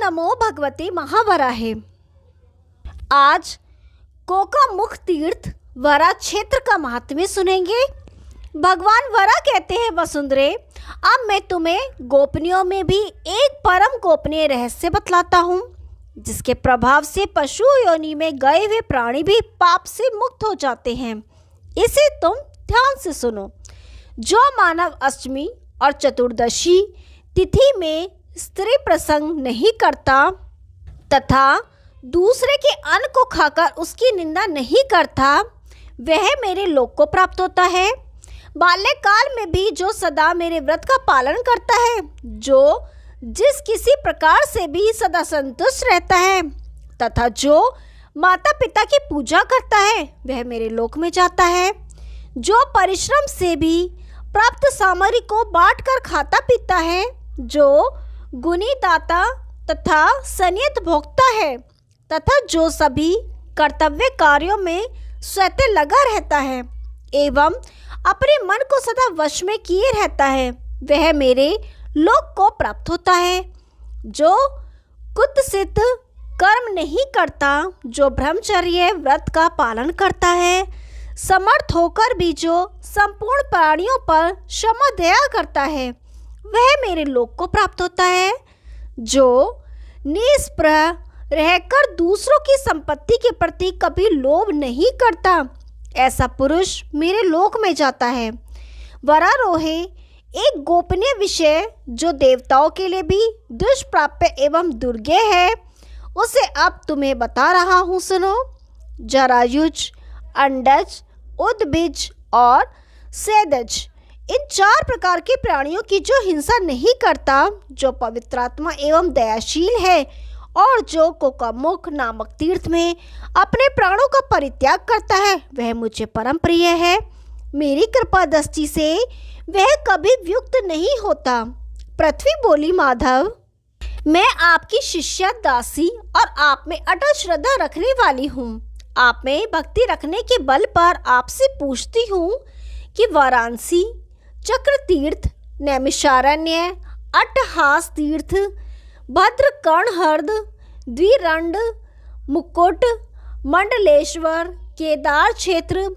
नमो भगवते महावराहे। आज कोकामुख तीर्थ वरा क्षेत्र का महात्म्य सुनेंगे। भगवान वरा कहते हैं, वसुंधरे, अब मैं तुम्हें गोपनीयों में भी एक परम गोपनीय रहस्य बतलाता हूँ, जिसके प्रभाव से पशु योनि में गए हुए प्राणी भी पाप से मुक्त हो जाते हैं। इसे तुम ध्यान से सुनो। जो मानव अष्टमी और चतुर्दशी तिथि में स्त्री प्रसंग नहीं करता तथा दूसरे के अन्न को खाकर उसकी निंदा नहीं करता, वह मेरे लोक को प्राप्त होता है। बाल्यकाल में भी जो सदा मेरे व्रत का पालन करता है, जो जिस किसी प्रकार से भी सदा संतुष्ट रहता है तथा जो माता पिता की पूजा करता है, वह मेरे लोक में जाता है। जो परिश्रम से भी प्राप्त सामग्री को बांटकर खाता पीता है, जो गुणी दाता तथा संयत भोक्ता है तथा जो सभी कर्तव्य कार्यों में स्वतः लगा रहता है एवं अपने मन को सदा वश में किए रहता है, वह मेरे लोक को प्राप्त होता है। जो कुत्सित कर्म नहीं करता, जो ब्रह्मचर्य व्रत का पालन करता है, समर्थ होकर भी जो संपूर्ण प्राणियों पर क्षमा दया करता है, वह मेरे लोक को प्राप्त होता है। जो निष्प्रह रहकर दूसरों की संपत्ति के प्रति कभी लोभ नहीं करता, ऐसा पुरुष मेरे लोक में जाता है। वरारोहे, एक गोपनीय विषय जो देवताओं के लिए भी दुष्प्राप्य एवं दुर्गेय है, उसे अब तुम्हें बता रहा हूँ, सुनो। जरायुज, अंडज, उद्भिज और सेदज, इन 4 प्रकार के प्राणियों की जो हिंसा नहीं करता, जो पवित्रात्मा एवं दयाशील है और जो कोकामुख नामक तीर्थ में अपने प्राणों का परित्याग करता है, वह मुझे परम प्रिय है। मेरी कृपा दृष्टि से वह कभी व्युक्त नहीं होता। पृथ्वी बोली, माधव, मैं आपकी शिष्या दासी और आप में अटल श्रद्धा रखने वाली हूँ। आप में भक्ति रखने के बल पर आपसे पूछती हूँ कि वाराणसी, चक्र तीर्थ, नैमिषारण्य, अट्टहास तीर्थ, भद्रकर्णहृद, द्विरंड, मुकुट, मंडलेश्वर, केदार क्षेत्र,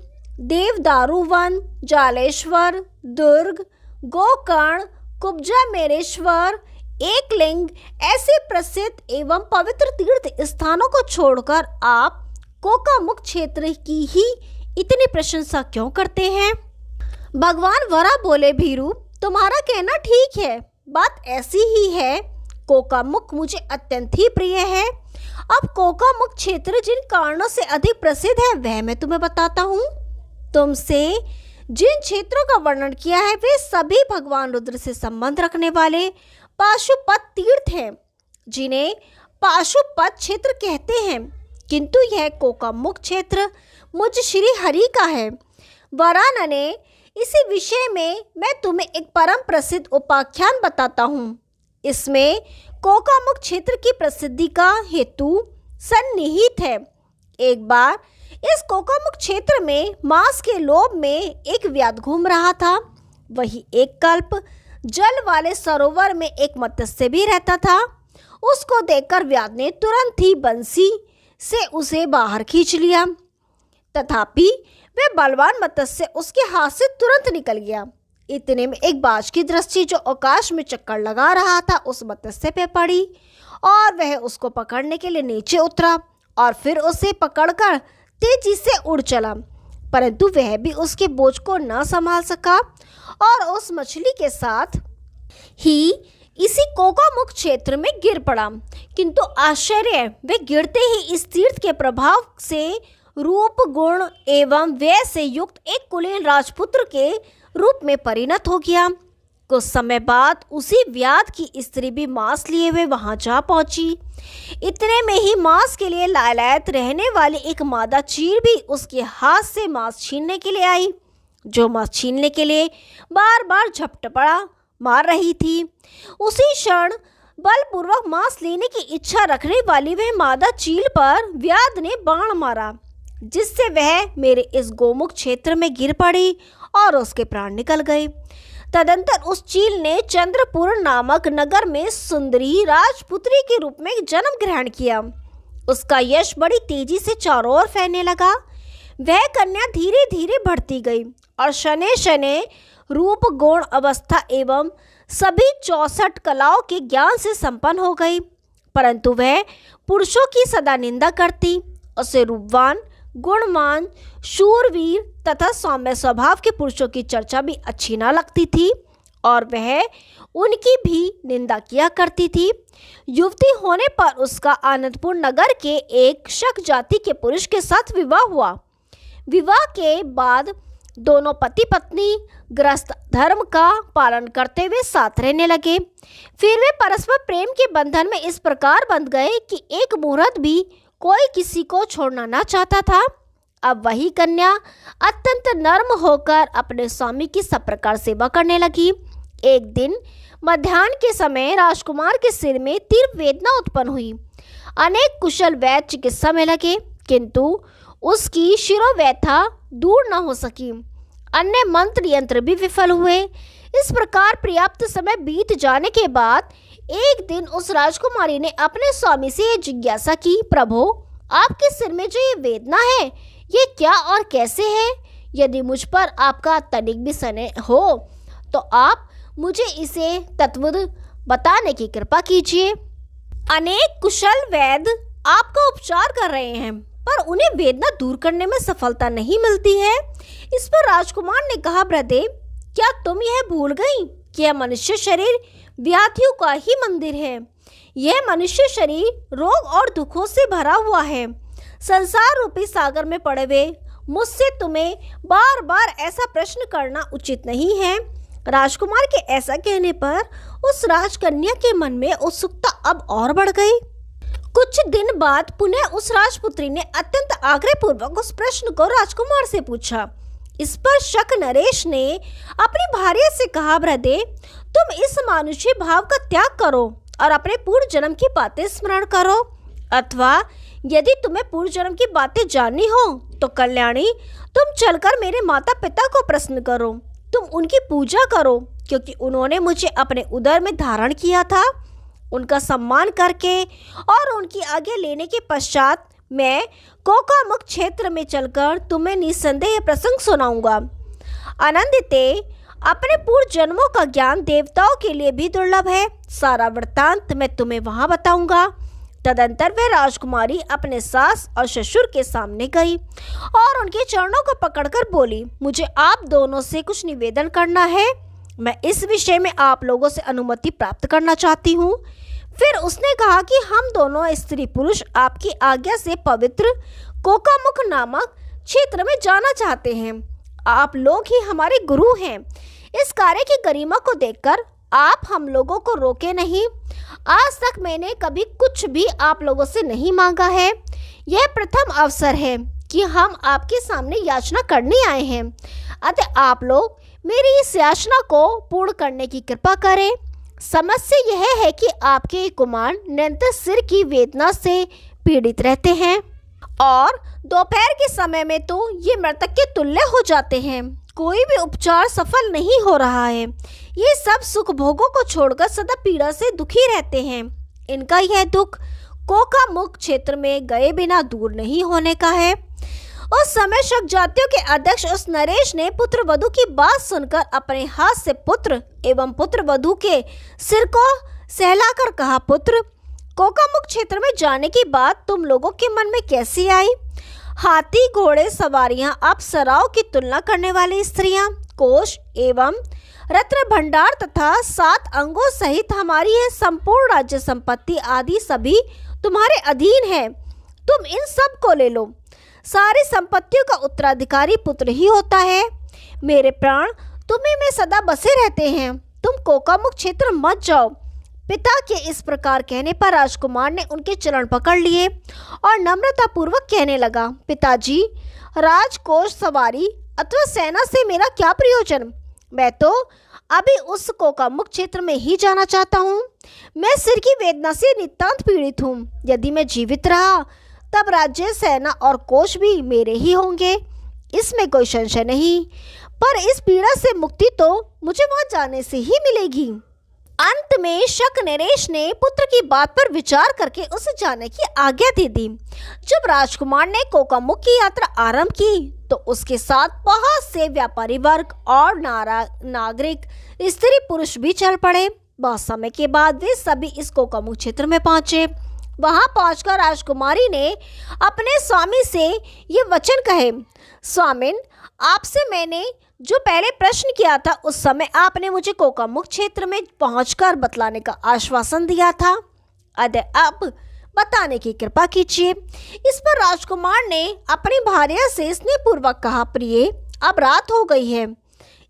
देवदारुवन, जालेश्वर, दुर्ग, गोकर्ण, कुब्जा मेरेश्वर, एकलिंग, ऐसे प्रसिद्ध एवं पवित्र तीर्थ स्थानों को छोड़कर आप कोकामुख क्षेत्र की ही इतनी प्रशंसा क्यों करते हैं? भगवान वरा बोले, भीरू, तुम्हारा कहना ठीक है, बात ऐसी ही है। कोकामुख मुझे अत्यंत ही प्रिय है। अब कोकामुख क्षेत्र जिन कारणों से अधिक प्रसिद्ध है, वह मैं तुम्हें बताता हूँ। तुमसे जिन क्षेत्रों का वर्णन किया है, वे सभी भगवान रुद्र से संबंध रखने वाले पाशुपत तीर्थ हैं, जिन्हें पाशुपत क्षेत्र कहते हैं। किंतु यह कोकामुख क्षेत्र मुझ श्री हरि का है। वरानने, इसी विषय में मैं तुम्हें एक परम प्रसिद्ध उपाख्यान बताता हूँ। इसमें कोकामुख क्षेत्र की प्रसिद्धि का हेतु सन्निहित है। एक बार इस कोकामुख क्षेत्र में मांस के लोभ में एक व्याध घूम रहा था। वही एक कल्प जल वाले सरोवर में एक मत्स्य भी रहता था। उसको देखकर व्याध ने तुरंत ही बंसी से उसे बाहर खींच लिया, तथापि वह बलवान मत्स्य उसके हाथ से तुरंत निकल गया। इतने में एक बाज की दृष्टि जो आकाश में चक्कर लगा रहा था, उस मत्स्य पे पड़ी और वह उसको पकड़ने के लिए नीचे उतरा और फिर उसे पकड़कर तेजी से उड़ चला, परंतु वह भी उसके बोझ को न संभाल सका और उस मछली के साथ ही इसी कोकामुख क्षेत्र में गिर पड़ा। किंतु आश्चर्य, वे गिरते ही इस तीर्थ के प्रभाव से रूप, गुण एवं व्यय से युक्त एक कुलीन राजपुत्र के रूप में परिणत हो गया। कुछ समय बाद उसी व्याध की स्त्री भी मांस लिए हुए वहां जा पहुंची। इतने में ही मांस के लिए लालायत रहने वाली एक मादा चील भी उसके हाथ से मांस छीनने के लिए आई, जो मांस छीनने के लिए बार बार झपटपड़ा मार रही थी। उसी क्षण बलपूर्वक मांस लेने की इच्छा रखने वाली वह मादा चील पर व्याध ने बाण मारा, जिससे वह मेरे इस गोमुख क्षेत्र में गिर पड़ी और उसके प्राण निकल गए। तदंतर उस चील ने चंद्रपुर नामक नगर में सुंदरी राजपुत्री के रूप में जन्म ग्रहण किया। उसका यश बड़ी तेजी से चारों ओर फैलने लगा। वह कन्या धीरे धीरे बढ़ती गई और शनै शनै रूप गुण अवस्था एवं सभी 64 कलाओं के ज्ञान से संपन्न हो गई। परंतु वह पुरुषों की सदा निंदा करती। उसे रूपवान, गुणवान, शूरवीर तथा सौम्य स्वभाव के पुरुषों की चर्चा भी अच्छी न लगती थी और वह उनकी भी निंदा किया करती थी। युवती होने पर उसका आनंदपुर नगर के एक शक जाति के पुरुष के साथ विवाह हुआ। विवाह के बाद दोनों पति पत्नी गृहस्थ धर्म का पालन करते हुए साथ रहने लगे। फिर वे परस्पर प्रेम के बंधन में इस प्रकार बंध गए कि एक मुहूर्त भी कोई किसी को छोड़ना न चाहता था। अब वही कन्या अत्यंत नर्म होकर अपने स्वामी की सब प्रकार सेवा करने लगी। एक दिन मध्याह्न के समय राजकुमार के सिर में तीव्र वेदना उत्पन्न हुई। अनेक कुशल वैद्य चिकित्सा में लगे, किंतु उसकी शिरोव्यथा दूर न हो सकी। अन्य मंत्र यंत्र भी विफल हुए। इस प्रकार पर्याप्त समय बीत जाने के बाद एक दिन उस राजकुमारी ने अपने स्वामी से यह जिज्ञासा की, प्रभु, आपके सिर में जो ये वेदना है, ये क्या और कैसे है? यदि मुझ पर आपका तनिक भी स्नेह हो तो आप मुझे इसे तत्वद बताने की कृपा कीजिए। अनेक कुशल वैद्य आपका उपचार कर रहे हैं, पर उन्हें वेदना दूर करने में सफलता नहीं मिलती है। इस पर राजकुमार ने कहा, ब्रदेव, क्या तुम यह भूल गई कि यह मनुष्य शरीर व्याधियों का ही मंदिर है? यह मनुष्य शरीर रोग और दुखों से भरा हुआ है। संसार रूपी सागर में पड़े हुए मुझसे तुम्हें बार बार ऐसा प्रश्न करना उचित नहीं है। राजकुमार के ऐसा कहने पर उस राजकन्या के मन में उत्सुकता अब और बढ़ गई। कुछ दिन बाद पुनः उस राजपुत्री ने अत्यंत आग्रहपूर्वक उस प्रश्न को राजकुमार से पूछा। इस पर शक नरेश ने अपनी भार्या से कहा, ब्रदेव, तुम इस मानुष्य भाव का त्याग करो और अपने पूर्व जन्म की बातें स्मरण करो, अथवा यदि तुम्हें पूर्व जन्म की बातें जाननी हो तो कल्याणी, तुम चलकर मेरे माता पिता को प्रश्न करो। तुम उनकी पूजा करो, क्योंकि उन्होंने मुझे अपने उदर में धारण किया था। उनका सम्मान करके और उनकी आज्ञा लेने के पश्चात मैं कोकामुख क्षेत्र में चलकर तुम्हें निस्संदेह प्रसंग सुनाऊंगा। आनंदिते, अपने पूर्व जन्मों का ज्ञान देवताओं के लिए भी दुर्लभ है। सारा वृत्तांत मैं तुम्हें वहां बताऊंगा। तदंतर वह राजकुमारी अपने सास और ससुर के सामने गई और उनके चरणों को पकड़कर बोली, मुझे आप दोनों से कुछ निवेदन करना है। मैं इस विषय में आप लोगों से अनुमति प्राप्त करना चाहती हूँ। फिर उसने कहा कि हम दोनों स्त्री पुरुष आपकी आज्ञा से पवित्र कोकामुख नामक क्षेत्र में जाना चाहते हैं। आप लोग ही हमारे गुरु हैं। इस कार्य की गरिमा को देखकर आप हम लोगों को रोके नहीं। आज तक मैंने कभी कुछ भी आप लोगों से नहीं मांगा है। यह प्रथम अवसर है कि हम आपके सामने याचना करने आए हैं। अतः आप लोग मेरी इस याचना को पूर्ण करने की कृपा करें। समस्या यह है कि आपके कुमार निरंतर सिर की वेदना से पीड़ित रहते हैं और दोपहर के समय में तो ये मृतक के तुल्य हो जाते हैं। कोई भी उपचार सफल नहीं हो रहा है। ये सब सुख भोगों को छोड़कर सदा पीड़ा से दुखी रहते हैं। इनका यह दुख कोकामुख क्षेत्र में गए बिना दूर नहीं होने का है। उस समय शक जातियों के अध्यक्ष उस नरेश ने पुत्र वधू की बात सुनकर अपने हाथ से पुत्र एवं पुत्र वधू के सिर को सहलाकर कहा, पुत्र, कोकामुख क्षेत्र में जाने की बात तुम लोगों के मन में कैसी आई? हाथी, घोड़े, सवारियां, अप्सराओं की तुलना करने वाली स्त्रियां, कोष एवं रत्न भंडार तथा 7 अंगों सहित हमारी यह संपूर्ण राज्य संपत्ति आदि सभी तुम्हारे अधीन है। तुम इन सब को ले लो। सारी संपत्तियों का उत्तराधिकारी पुत्र ही होता है। मेरे प्राण तुम्हीं में सदा बसे रहते हैं। तुम कोकामुख क्षेत्र मत जाओ। पिता के इस प्रकार कहने पर राजकुमार ने उनके चरण पकड़ लिए और नम्रतापूर्वक कहने लगा, पिताजी, राजकोष, सवारी अथवा सेना से मेरा क्या प्रयोजन? मैं तो अभी उस कोकामुख क्षेत्र में ही जाना चाहता हूँ। मैं सिर की वेदना से नितांत पीड़ित हूँ। यदि मैं जीवित रहा तब राज्य, सेना और कोष भी मेरे ही होंगे, इसमें कोई संशय नहीं। पर इस पीड़ा से मुक्ति तो मुझे वहां जाने से ही मिलेगी। अंत में शक नरेश ने पुत्र की बात पर विचार करके उसे जाने की आज्ञा दे दी। जब राजकुमार ने कोकामुख की यात्रा आरंभ की तो उसके साथ बहुत से व्यापारी वर्ग और नागरिक स्त्री पुरुष भी चल पड़े। बहुत समय के बाद वे सभी इस कोकामुख क्षेत्र में पहुंचे। वहां पहुंचकर राजकुमारी ने अपने स्वामी से ये वचन कहे, स्वामिन, आपसे मैंने जो पहले प्रश्न किया था उस समय आपने मुझे कोकामुख क्षेत्र में पहुंचकर बतलाने का आश्वासन दिया था। अतः अब बताने की कृपा कीजिए। इस पर राजकुमार ने अपनी भार्या से स्नेहपूर्वक कहा, प्रिय, अब रात हो गई है,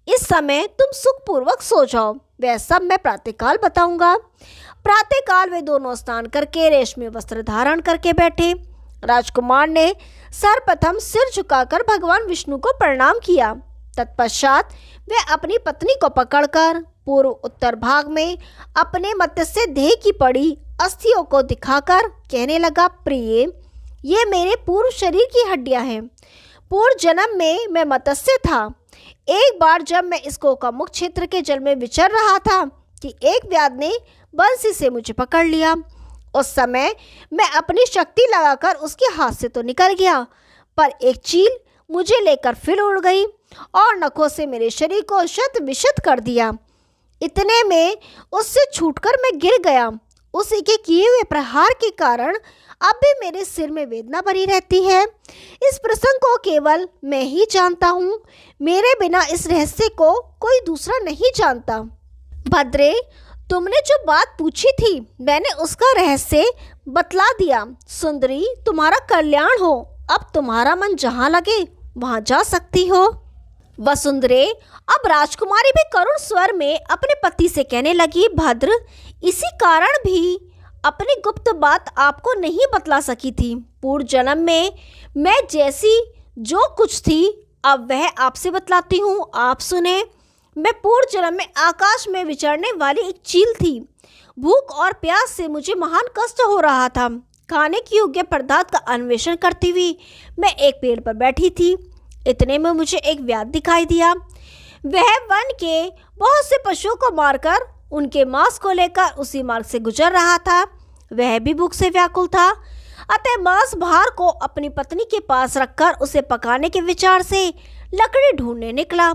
इस समय तुम सुखपूर्वक सो जाओ, वह सब मैं प्रातःकाल बताऊंगा। प्रातःकाल वे दोनों स्नान करके रेशमी वस्त्र धारण करके बैठे। राजकुमार ने सर्वप्रथम सिर झुकाकर भगवान विष्णु को प्रणाम किया। तत्पश्चात वे अपनी पत्नी को पकड़कर पूर्व उत्तर भाग में अपने मत्स्य देह की पड़ी अस्थियों को दिखाकर कहने लगा, प्रिय, ये मेरे पूर्व शरीर की हड्डियां हैं। पूर्व जन्म में मैं मत्स्य था। एक बार जब मैं इस कोकामुख क्षेत्र के जल में विचर रहा था कि एक व्याध ने बंसी से मुझे पकड़ लिया। उस समय मैं अपनी शक्ति लगाकर उसके हाथ से तो निकल गया, पर एक चील मुझे लेकर फिर उड़ गई और नखों से मेरे शरीर को शत विशत कर दिया। इतने में उससे छूटकर मैं गिर गया। उसी के किए हुए प्रहार के कारण अब भी मेरे सिर में वेदना बनी रहती है। इस प्रसंग को केवल मैं ही जानता हूँ, मेरे बिना इस रहस्य को कोई दूसरा नहीं जानता। भद्रे, तुमने जो बात पूछी थी मैंने उसका रहस्य बतला दिया। सुंदरी, तुम्हारा कल्याण हो। अब तुम्हारा मन जहाँ लगे वहाँ जा सकती हो। वसुंधरे, अब राजकुमारी भी करुण स्वर में अपने पति से कहने लगी, भद्र, इसी कारण भी अपनी गुप्त बात आपको नहीं बतला सकी थी। पूर्व जन्म में मैं जैसी जो कुछ थी अब वह आपसे बतलाती हूँ, आप सुने। मैं पूर्व जन्म में आकाश में विचरने वाली एक चील थी। भूख और प्यास से मुझे महान कष्ट हो रहा था। खाने की योग्य पदार्थ का अन्वेषण करती हुई मैं एक पेड़ पर बैठी थी। इतने में मुझे एक व्याध दिखाई दिया। वह वन के बहुत से पशुओं को मारकर उनके मांस को लेकर उसी मार्ग से गुजर रहा था। वह भी भूख से व्याकुल था। अतः मांस भार को अपनी पत्नी के पास रखकर उसे पकाने के विचार से लकड़ी ढूंढने निकला।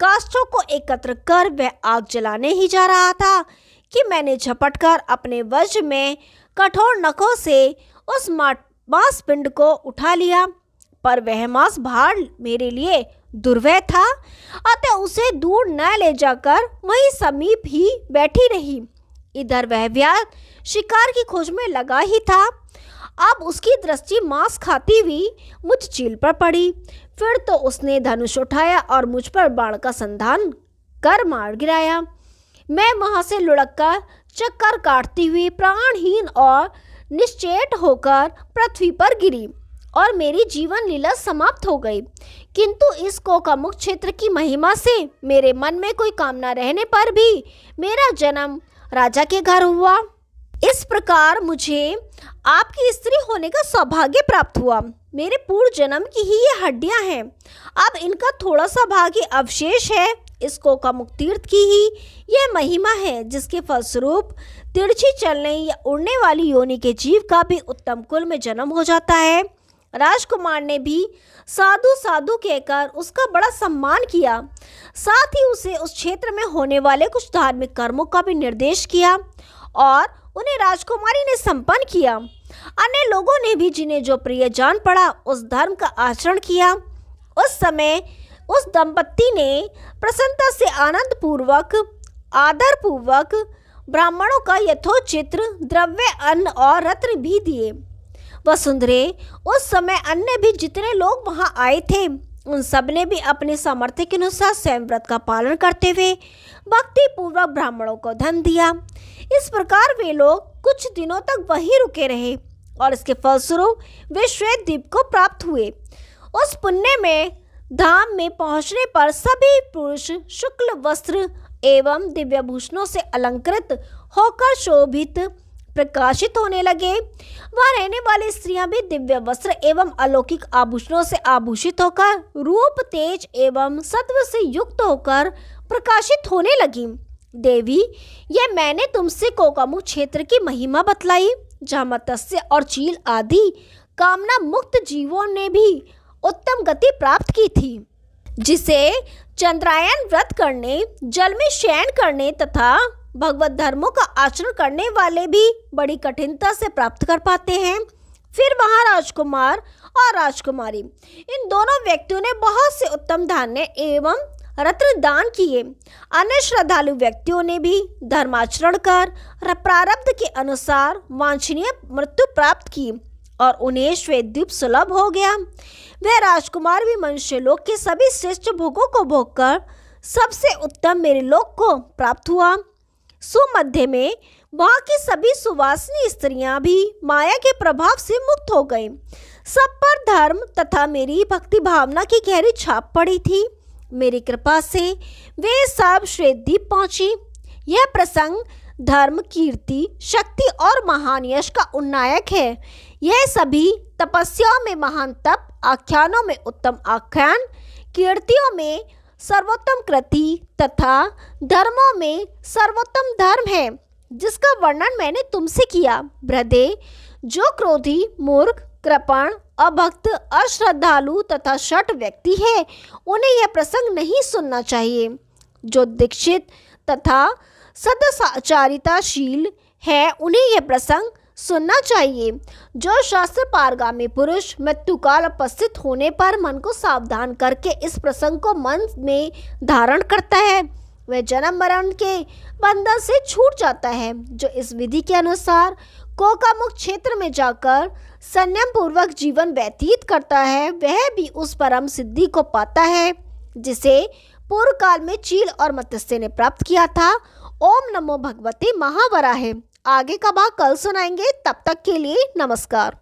काष्ठों को एकत्र कर वह आग जलाने ही जा रहा था कि मैंने झपटकर अपने वज्र में कठोर नखों से उस मांस पिंड को उठा लिया, पर वह मांस भार मेरे लिए दुर्वह था। अतः उसे दूर न ले जाकर वहीं समीप ही बैठी रही। इधर वह व्याध शिकार की खोज में लगा ही था। अब उसकी दृष्टि मांस खाती हुई मुझ चील पर पड़ी। फिर तो उसने धनुष उठाया और मुझ पर बाण का संधान कर मार गिराया। मैं वहां से लुढ़ककर चक्कर काटती हुई प्राणहीन और निश्चेत होकर पृथ्वी पर गिरी और मेरी जीवन लीला समाप्त हो गई। किंतु इस कोकामुख क्षेत्र की महिमा से मेरे मन में कोई कामना रहने पर भी मेरा जन्म राजा के घर हुआ। इस प्रकार मुझे आपकी स्त्री होने का सौभाग्य प्राप्त हुआ। मेरे पूर्व जन्म की ही ये हड्डियां हैं। अब इनका थोड़ा सा भाग ही अवशेष है। इस कोकामुख तीर्थ की ही यह महिमा है, जिसके फलस्वरूप तिरछी चलने या उड़ने वाली योनि के जीव का भी उत्तम कुल में जन्म हो जाता है। राजकुमार ने भी साधु साधु कहकर उसका बड़ा सम्मान किया। साथ ही उसे उस क्षेत्र में होने वाले कुछ धार्मिक कर्मों का भी निर्देश किया और उन्हें राजकुमारी ने संपन्न किया। अन्य लोगों ने भी जिन्हें जो प्रिय जान पड़ा उस धर्म का आचरण किया। उस समय उस दंपत्ति ने प्रसन्नता से आनंद पूर्वक आदर पूर्वक ब्राह्मणों का यथोचित द्रव्य अन्न और रत्न भी दिए। वसुंधरे, उस समय अन्य भी जितने लोग वहां आए थे उन सब ने भी अपने सामर्थ्य के अनुसार स्वयं व्रत का पालन करते हुए भक्ति पूर्वक ब्राह्मणों को धन दिया। इस प्रकार वे लोग कुछ दिनों तक वहीं रुके रहे और इसके फलस्वरूप वे श्वेत द्वीप को प्राप्त हुए। उस पुण्य में धाम में पहुंचने पर सभी पुरुष शुक्ल वस्त्र एवं दिव्य भूषणों से अलंकृत होकर शोभित प्रकाशित होने लगे। वहाँ रहने वाली स्त्रियां भी दिव्य वस्त्र एवं अलौकिक आभूषणों से आभूषित होकर रूप, तेज एवं सत्व से युक्त होकर प्रकाशित होने लगी। देवी, यह मैंने तुमसे कोकामुख क्षेत्र की महिमा बतलाई, जहाँ मत्स्य और चील आदि कामना मुक्त जीवों ने भी उत्तम गति प्राप्त की थी, जिसे चंद्रायन व्रत करने, जल में शयन करने तथा भगवत धर्मों का आचरण करने वाले भी बड़ी कठिनता से प्राप्त कर पाते हैं। फिर वहाँ राजकुमार और राजकुमारी, इन दोनों व्यक्तियों ने बहुत से उत्तम धान्य एवं रत्न दान किए। अन्य श्रद्धालु व्यक्तियों ने भी धर्माचरण कर प्रारब्ध के अनुसार वांछनीय मृत्यु प्राप्त की और उन्हें श्वेतद्वीप सुलभ हो गया। वह राजकुमार भी मनुष्य लोक के सभी श्रेष्ठ भोगों को भोगकर सबसे उत्तम मेरे लोक को प्राप्त हुआ। सुमध्य में वहाँ की सभी सुवासिनी स्त्रियां भी माया के प्रभाव से मुक्त हो गईं। सब पर धर्म तथा मेरी भक्ति भावना की गहरी छाप पड़ी थी। मेरी कृपा से वे सब श्वेतद्वीप पहुंची। यह प्रसंग धर्म, कीर्ति, शक्ति और महान यश का उन्नायक है। यह सभी तपस्याओं में महान तप, आख्यानों में उत्तम आख्यान, कीर्तियों में सर्वोत्तम कृति तथा धर्मों में सर्वोत्तम धर्म है, जिसका वर्णन मैंने तुमसे किया। बृहदे, जो क्रोधी, मूर्ख, कृपण, अभक्त, अश्रद्धालु तथा शठ व्यक्ति है, उन्हें यह प्रसंग नहीं सुनना चाहिए। जो दीक्षित तथा सदाचारिताशील है, उन्हें यह प्रसंग सुनना चाहिए। जो शास्त्र पारगामी पुरुष मृत्युकाल उपस्थित होने पर मन को सावधान करके इस प्रसंग को मन में धारण करता है, वह जन्म मरण के बंधन से छूट जाता है। जो इस विधि के अनुसार कोकामुख क्षेत्र में जाकर संयम पूर्वक जीवन व्यतीत करता है, वह भी उस परम सिद्धि को पाता है जिसे पूर्व काल में चील और मत्स्य ने प्राप्त किया था। ओम नमो भगवते महावराहे। आगे का भाग कल सुनाएंगे। तब तक के लिए नमस्कार।